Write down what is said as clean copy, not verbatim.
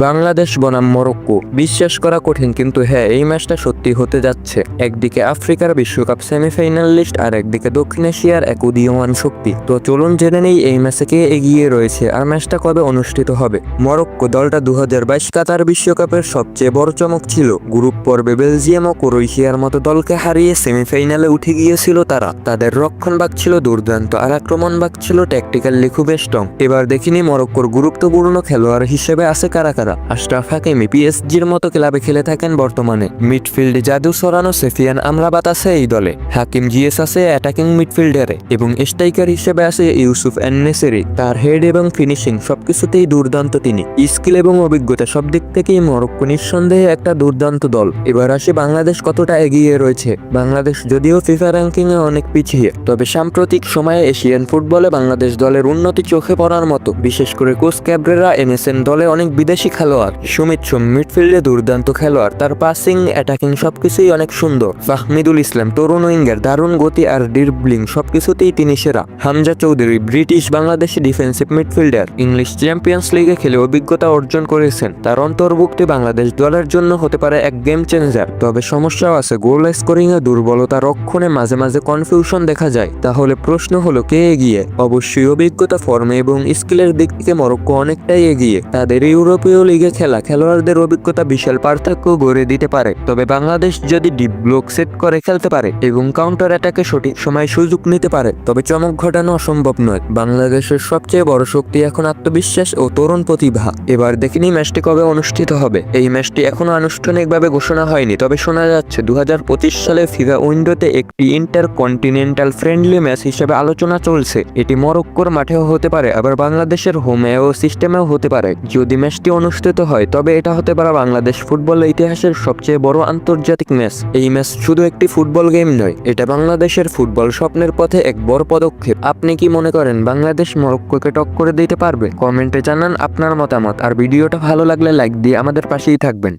বাংলাদেশ বনাম মরক্কো, বিশ্বাস করা কঠিন কিন্তু হ্যাঁ, এই ম্যাচটা সত্যি হতে যাচ্ছে। একদিকে আফ্রিকার বিশ্বকাপ সেমিফাইনাল লিস্ট আর একদিকে দক্ষিণ এশিয়ার এক উদীয়মান শক্তি। তো চলুন জেনে নেই এই ম্যাচে কে এগিয়ে রয়েছে আর ম্যাচটা কবে অনুষ্ঠিত হবে। মরক্কো দলটা 2022 কাতার বিশ্বকাপের সবচেয়ে বড় চমক ছিল। গ্রুপ পর্বে বেলজিয়াম ও ক্রোয়েশিয়ার মতো দলকে হারিয়ে সেমিফাইনালে উঠে গিয়েছিল তারা। তাদের রক্ষণভাগ ছিল দুর্দান্ত আর আক্রমণভাগ ছিল ট্যাকটিক্যালি খুব স্ট্রং। এবার দেখিনি মরক্কোর গুরুত্বপূর্ণ খেলোয়াড় হিসেবে আছে কারা কারা। আশরাফ হাকিমি পিএসজির মতো ক্লাবে খেলে থাকেন বর্তমানে। মিডফিল্ডে জাদু সরানো সেফিয়ান আমরাবাত আছে এই দলে। হাকিম জিএস আছে অ্যাটাকিং মিডফিল্ডারে এবং স্ট্রাইকার হিসেবে আছে ইউসুফ এন-নেসেরি। তার হেড এবং ফিনিশিং সবকিছুতেই দুর্দান্ত তিনি। স্কিল এবং অভিজ্ঞতা সব দিক থেকেই মরক্কো নিঃসন্দেহে একটা দুর্দান্ত দল। এবার আসে বাংলাদেশ কতটা এগিয়ে রয়েছে। বাংলাদেশ যদিও ফিফা র্যাঙ্কিং এ অনেক পিছিয়ে, তবে সাম্প্রতিক সময়ে এশিয়ান ফুটবলে বাংলাদেশ দলের উন্নতি চোখে পড়ার মতো। বিশেষ করে কোচ ক্যাব্রেরা এনেছেন দলে অনেক বিদেশি খেলোয়াড়। সুমিত সোম মিডফিল্ডে দুর্দান্ত খেলোয়াড়, তার পাসিং অ্যাটাকিং সবকিছুই অনেক সুন্দর। ফাহমিদুল ইসলাম তরুণ উইঙ্গার, দারুণ গতি আর ড্রিবলিং সবকিছুতেই তিনি সেরা। Hamza Chowdhury British Bangladeshi defensive midfielder, English champions লিগে খেলে অভিজ্ঞতা অর্জন করেছেন। তার অন্তর্ভুক্তি বাংলাদেশ দলের জন্য হতে পারে এক গেম চেঞ্জার। তবে সমস্যাও আছে, গোল স্কোরিং এ দুর্বলতা, রক্ষণে মাঝে মাঝে কনফিউশন দেখা যায়। তাহলে প্রশ্ন হলো কে এগিয়ে? অবশ্যই অভিজ্ঞতা, ফর্মে এবং স্কিলের দিক থেকে মরক্কো অনেকটাই এগিয়ে। তাদের ইউরোপীয় লিগে খেলা খেলোয়াড়দের অভিজ্ঞতা বিশাল পার্থক্য গড়ে দিতে পারে। তবে বাংলাদেশ যদি ডিপ ব্লক সেট করে খেলতে পারে এবং কাউন্টার অ্যাটাকে সঠিক সময় সুযোগ নিতে পারে, তবে চমক ঘটানো অসম্ভব নয়। বাংলাদেশের সবচেয়ে বড় শক্তি এখন আত্মবিশ্বাস ও তরুণ প্রতিভা। এবার দেখিনি ম্যাচটি কবে অনুষ্ঠিত হবে। এই ম্যাচটি এখনো আনুষ্ঠানিকভাবে ঘোষণা হয়নি, তবে শোনা যাচ্ছে 2025 সালে ফিফা উইন্ডোতে একটি ইন্টারকন্টিনেন্টাল ফ্রেন্ডলি ম্যাচ হিসেবে আলোচনা চলছে। এটি মরক্কোর মাঠেও হতে পারে, আবার বাংলাদেশের হোমেও সিস্টেমেও হতে পারে। যদি ম্যাচটি অনুষ্ঠিত হয় তবে এটা হতে পারে বাংলাদেশ ফুটবলের ইতিহাসের সবচেয়ে বড় আন্তর্জাতিক ম্যাচ। এই ম্যাচ শুধু একটি ফুটবল গেম নয়, এটা বাংলাদেশের ফুটবল স্বপ্নের পথে এক বড় পদক্ষেপ। আপনি কি মনে করেন বাংলাদেশ মরক্কোকে টক্কর দিতে পারবে? কমেন্টে জানান আপনার মতামত। আর ভিডিওটা ভালো লাগলে লাইক দিয়ে আমাদের পাশেই থাকবেন।